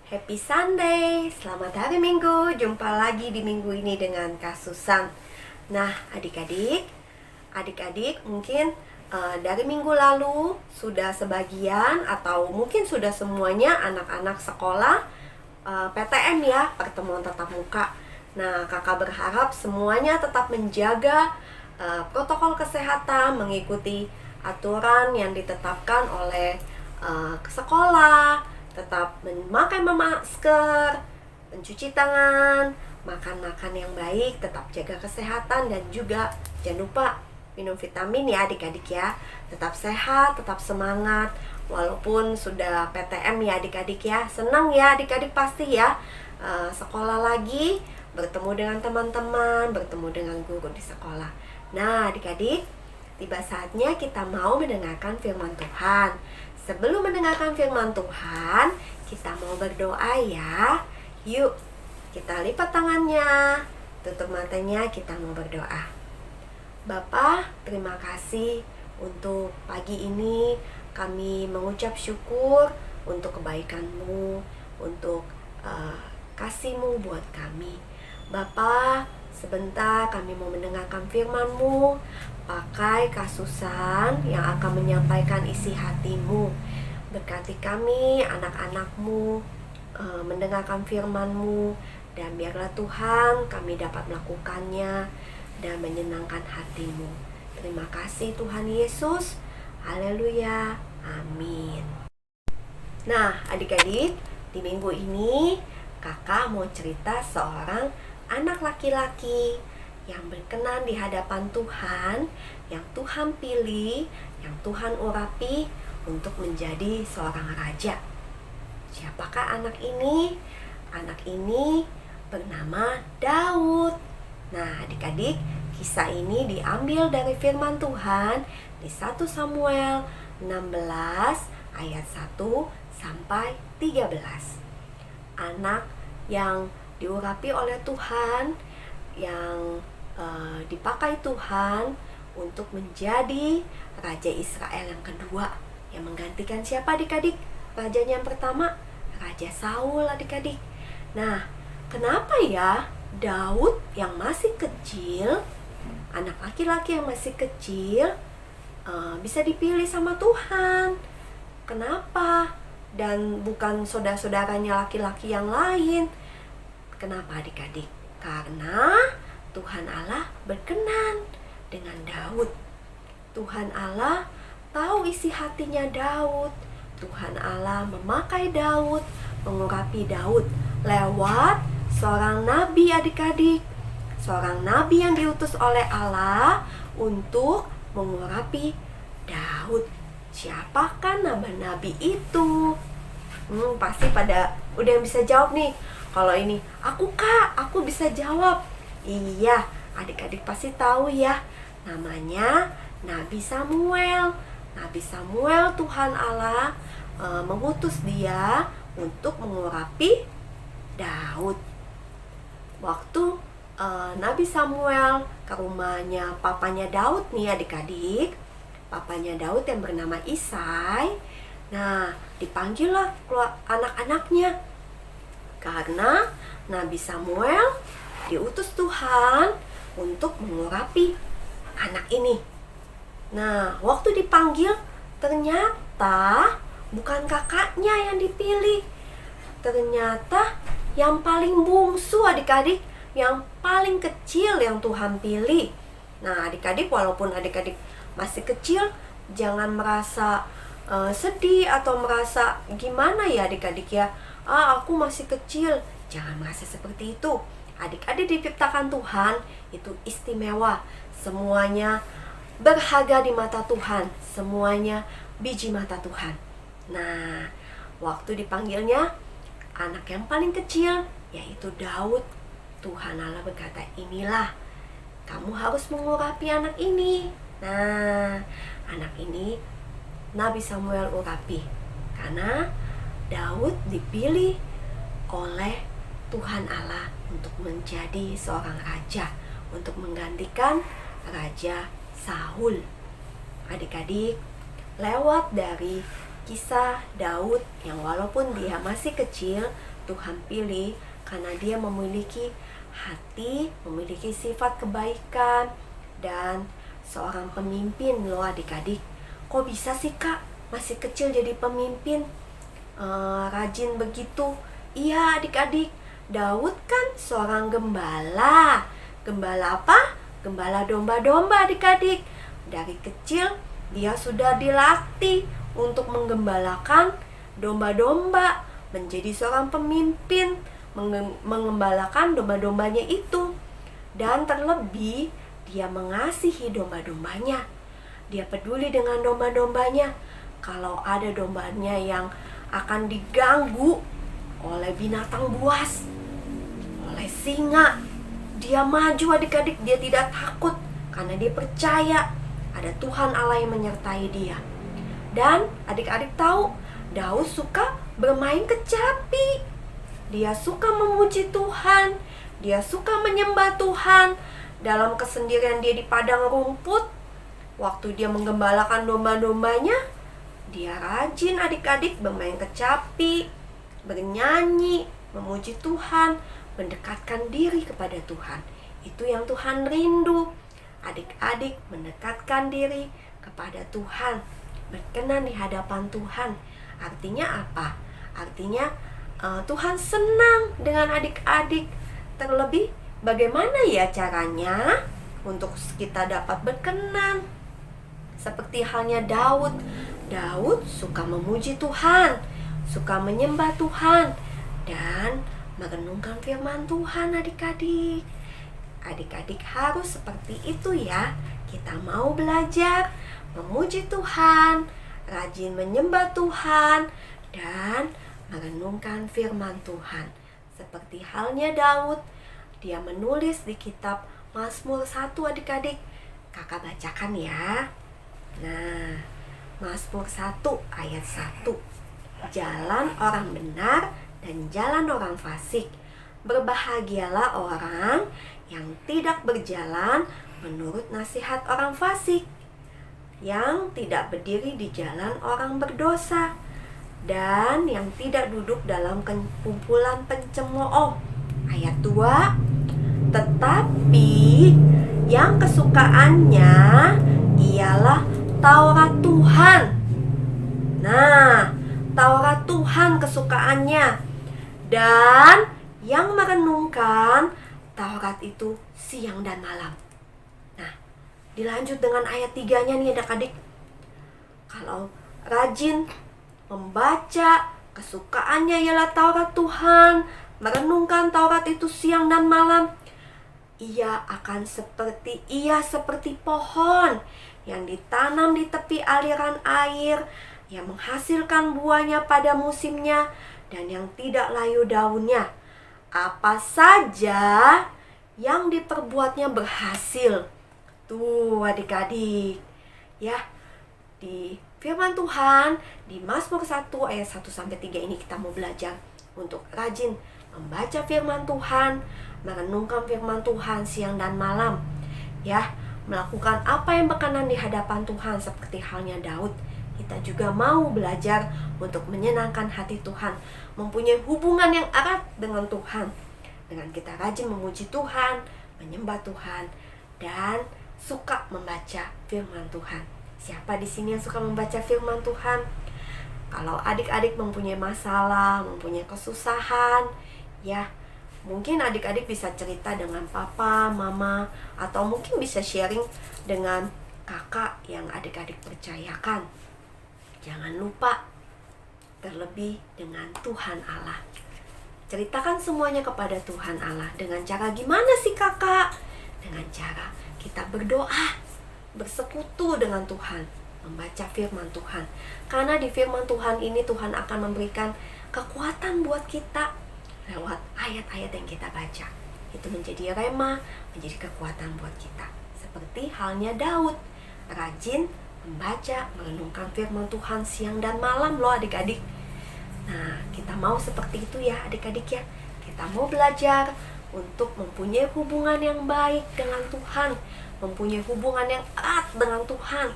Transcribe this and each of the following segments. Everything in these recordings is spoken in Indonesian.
Happy Sunday, selamat hari Minggu. Jumpa lagi di minggu ini dengan Kak Susan. Nah, adik-adik mungkin dari minggu lalu sudah sebagian atau mungkin sudah semuanya anak-anak sekolah PTM ya, pertemuan tatap muka. Nah, kakak berharap semuanya tetap menjaga protokol kesehatan, mengikuti aturan yang ditetapkan oleh sekolah, tetap memakai masker, mencuci tangan, makan yang baik, tetap jaga kesehatan, dan juga jangan lupa minum vitamin ya adik-adik ya. Tetap sehat, tetap semangat, walaupun sudah PTM ya adik-adik ya. Senang ya adik-adik pasti ya, sekolah lagi, bertemu dengan teman-teman, bertemu dengan guru di sekolah. Nah adik-adik, tiba saatnya kita mau mendengarkan firman Tuhan. Sebelum mendengarkan firman Tuhan, kita mau berdoa ya. Yuk, kita lipat tangannya, tutup matanya, kita mau berdoa. Bapa, terima kasih untuk pagi ini. Kami mengucap syukur untuk kebaikan-Mu, untuk kasih-Mu buat kami. Bapa, sebentar kami mau mendengarkan firman-Mu. Pakai Kak Susan yang akan menyampaikan isi hati-Mu. Berkati kami, anak-anak-Mu, mendengarkan firman-Mu. Dan biarlah Tuhan kami dapat melakukannya dan menyenangkan hati-Mu. Terima kasih Tuhan Yesus. Haleluya. Amin. Nah adik-adik, di minggu ini kakak mau cerita seorang anak laki-laki yang berkenan di hadapan Tuhan, yang Tuhan pilih, yang Tuhan urapi untuk menjadi seorang raja. Siapakah anak ini? Anak ini bernama Daud. Nah adik-adik, kisah ini diambil dari firman Tuhan di 1 Samuel 16 ayat 1 sampai 13. Anak yang diurapi oleh Tuhan, yang dipakai Tuhan untuk menjadi Raja Israel yang kedua, yang menggantikan siapa adik-adik? Rajanya yang pertama, Raja Saul adik-adik. Nah, kenapa ya Daud yang masih kecil, anak laki-laki yang masih kecil, bisa dipilih sama Tuhan? Kenapa? Dan bukan saudara-saudaranya laki-laki yang lain. Kenapa adik-adik? Karena Tuhan Allah berkenan dengan Daud. Tuhan Allah tahu isi hatinya Daud. Tuhan Allah memakai Daud, mengurapi Daud lewat seorang nabi adik-adik. Seorang nabi yang diutus oleh Allah untuk mengurapi Daud. Siapakah nama nabi itu? Pasti pada udah yang bisa jawab nih. Kalau ini, aku Kak, aku bisa jawab. Iya, adik-adik pasti tahu ya. Namanya Nabi Samuel. Nabi Samuel, Tuhan Allah mengutus dia untuk mengurapi Daud. Waktu Nabi Samuel ke rumahnya papanya Daud nih adik-adik, papanya Daud yang bernama Isai. Nah, dipanggillah anak-anaknya, karena Nabi Samuel diutus Tuhan untuk mengurapi anak ini. Nah, waktu dipanggil, ternyata bukan kakaknya yang dipilih. Ternyata yang paling bungsu adik-adik, yang paling kecil yang Tuhan pilih. Nah, adik-adik, walaupun adik-adik masih kecil, jangan merasa sedih atau merasa gimana ya adik-adik ya. Aku masih kecil. Jangan merasa seperti itu. Adik-adik diciptakan Tuhan itu istimewa. Semuanya berharga di mata Tuhan. Semuanya biji mata Tuhan. Nah, waktu dipanggilnya anak yang paling kecil, yaitu Daud, Tuhan Allah berkata, inilah kamu harus mengurapi anak ini. Nah, anak ini Nabi Samuel urapi, karena Daud dipilih oleh Tuhan Allah untuk menjadi seorang raja, untuk menggantikan Raja Saul. Adik-adik, lewat dari kisah Daud yang walaupun dia masih kecil, Tuhan pilih karena dia memiliki hati, memiliki sifat kebaikan, dan seorang pemimpin loh adik-adik. Kok bisa sih kak, masih kecil jadi pemimpin? Rajin begitu. Iya adik-adik, Daud kan seorang gembala. Gembala apa? Gembala domba-domba adik-adik. Dari kecil dia sudah dilatih untuk menggembalakan domba-domba, menjadi seorang pemimpin, mengembalakan domba-dombanya itu. Dan terlebih dia mengasihi domba-dombanya. Dia peduli dengan domba-dombanya. Kalau ada dombanya yang akan diganggu oleh binatang buas, oleh singa, dia maju adik-adik. Dia tidak takut karena dia percaya ada Tuhan Allah yang menyertai dia. Dan adik-adik tahu, Daud suka bermain kecapi. Dia suka memuji Tuhan, dia suka menyembah Tuhan. Dalam kesendirian dia di padang rumput, waktu dia menggembalakan domba-dombanya, dia rajin adik-adik bermain kecapi, bernyanyi, memuji Tuhan, mendekatkan diri kepada Tuhan. Itu yang Tuhan rindu. Adik-adik mendekatkan diri kepada Tuhan, berkenan di hadapan Tuhan. Artinya apa? Artinya Tuhan senang dengan adik-adik. Terlebih bagaimana ya caranya untuk kita dapat berkenan? Seperti halnya Daud. Daud suka memuji Tuhan, suka menyembah Tuhan, dan merenungkan firman Tuhan adik-adik. Adik-adik harus seperti itu ya. Kita mau belajar memuji Tuhan, rajin menyembah Tuhan, dan merenungkan firman Tuhan. Seperti halnya Daud, dia menulis di kitab Mazmur 1 adik-adik. Kakak bacakan ya. Nah, Mazmur 1 ayat 1. Jalan orang benar dan jalan orang fasik. Berbahagialah orang yang tidak berjalan menurut nasihat orang fasik, yang tidak berdiri di jalan orang berdosa, dan yang tidak duduk dalam kumpulan pencemooh. Ayat 2. Tetapi yang kesukaannya ialah Taurat Tuhan. Nah, Taurat Tuhan kesukaannya. Dan yang merenungkan Taurat itu siang dan malam. Nah, dilanjut dengan ayat 3-nya nih adik-adik. Kalau rajin membaca, kesukaannya ialah Taurat Tuhan, merenungkan Taurat itu siang dan malam, ia seperti pohon yang ditanam di tepi aliran air, yang menghasilkan buahnya pada musimnya, dan yang tidak layu daunnya. Apa saja yang diperbuatnya berhasil. Tuh adik-adik ya, di firman Tuhan di Mazmur 1 ayat 1-3 ini kita mau belajar untuk rajin membaca firman Tuhan, merenungkan firman Tuhan siang dan malam ya, melakukan apa yang berkenan di hadapan Tuhan seperti halnya Daud. Kita juga mau belajar untuk menyenangkan hati Tuhan, mempunyai hubungan yang erat dengan Tuhan, dengan kita rajin memuji Tuhan, menyembah Tuhan, dan suka membaca firman Tuhan. Siapa di sini yang suka membaca firman Tuhan? Kalau adik-adik mempunyai masalah, mempunyai kesusahan, ya mungkin adik-adik bisa cerita dengan papa, mama, atau mungkin bisa sharing dengan kakak yang adik-adik percayakan. Jangan lupa terlebih dengan Tuhan Allah. Ceritakan semuanya kepada Tuhan Allah. Dengan cara gimana sih kakak? Dengan cara kita berdoa, bersekutu dengan Tuhan, membaca firman Tuhan. Karena di firman Tuhan ini Tuhan akan memberikan kekuatan buat kita lewat ayat-ayat yang kita baca. Itu menjadi rema, menjadi kekuatan buat kita. Seperti halnya Daud, rajin membaca, merenungkan firman Tuhan siang dan malam loh adik-adik. Nah, kita mau seperti itu ya adik-adik ya. Kita mau belajar untuk mempunyai hubungan yang baik dengan Tuhan, mempunyai hubungan yang erat dengan Tuhan,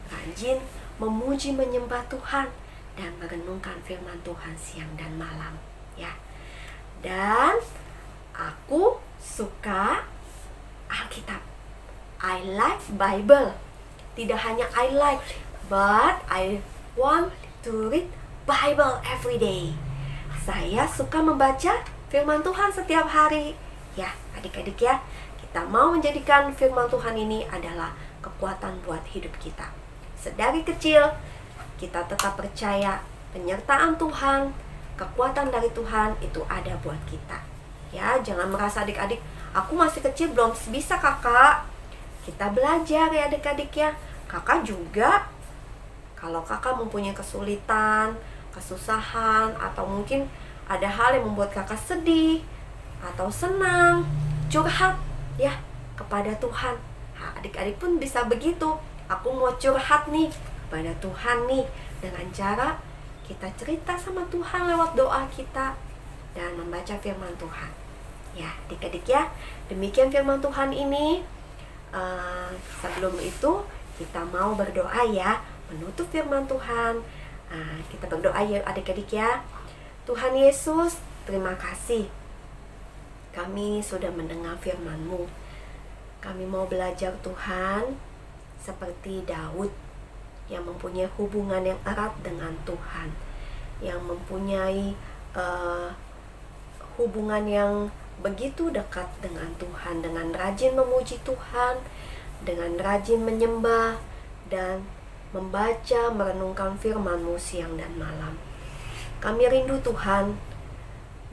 rajin memuji menyembah Tuhan, dan merenungkan firman Tuhan siang dan malam ya. Dan aku suka Alkitab. I like Bible. Tidak hanya I like, but I want to read Bible every day. Saya suka membaca firman Tuhan setiap hari. Ya, adik-adik ya, kita mau menjadikan firman Tuhan ini adalah kekuatan buat hidup kita. Sedari kecil, kita tetap percaya penyertaan Tuhan, kekuatan dari Tuhan itu ada buat kita. Ya, jangan merasa adik-adik, aku masih kecil belum bisa kakak. Kita belajar ya adik-adik ya. Kakak juga, kalau kakak mempunyai kesulitan, kesusahan, atau mungkin ada hal yang membuat kakak sedih atau senang, curhat ya kepada Tuhan. Nah, adik-adik pun bisa begitu. Aku mau curhat nih kepada Tuhan nih, dengan cara kita cerita sama Tuhan lewat doa kita dan membaca firman Tuhan. Ya adik-adik ya, demikian firman Tuhan ini. Sebelum itu kita mau berdoa ya, menutup firman Tuhan. Kita berdoa ya adik-adik ya. Tuhan Yesus, terima kasih kami sudah mendengar firman-Mu. Kami mau belajar Tuhan seperti Daud yang mempunyai hubungan yang erat dengan Tuhan, yang mempunyai hubungan yang begitu dekat dengan Tuhan, dengan rajin memuji Tuhan, dengan rajin menyembah dan membaca, merenungkan firman-Mu siang dan malam. Kami rindu Tuhan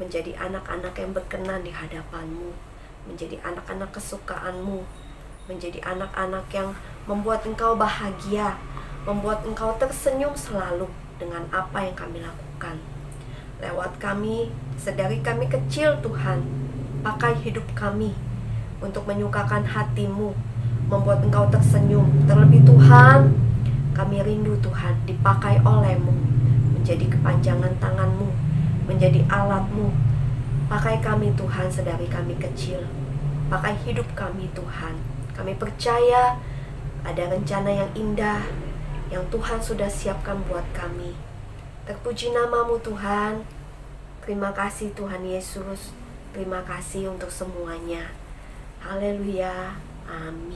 menjadi anak-anak yang berkenan di hadapan-Mu, menjadi anak-anak kesukaan-Mu, menjadi anak-anak yang membuat Engkau bahagia, membuat Engkau tersenyum selalu dengan apa yang kami lakukan. Lewat kami, sedari kami kecil Tuhan, pakai hidup kami untuk menyukakan hati-Mu, membuat Engkau tersenyum. Terlebih Tuhan, kami rindu Tuhan dipakai oleh-Mu, menjadi kepanjangan tangan-Mu, menjadi alat-Mu. Pakai kami Tuhan sedari kami kecil, pakai hidup kami Tuhan. Kami percaya ada rencana yang indah yang Tuhan sudah siapkan buat kami. Terpuji nama-Mu Tuhan. Terima kasih Tuhan Yesus. Terima kasih untuk semuanya. Haleluya. Amin.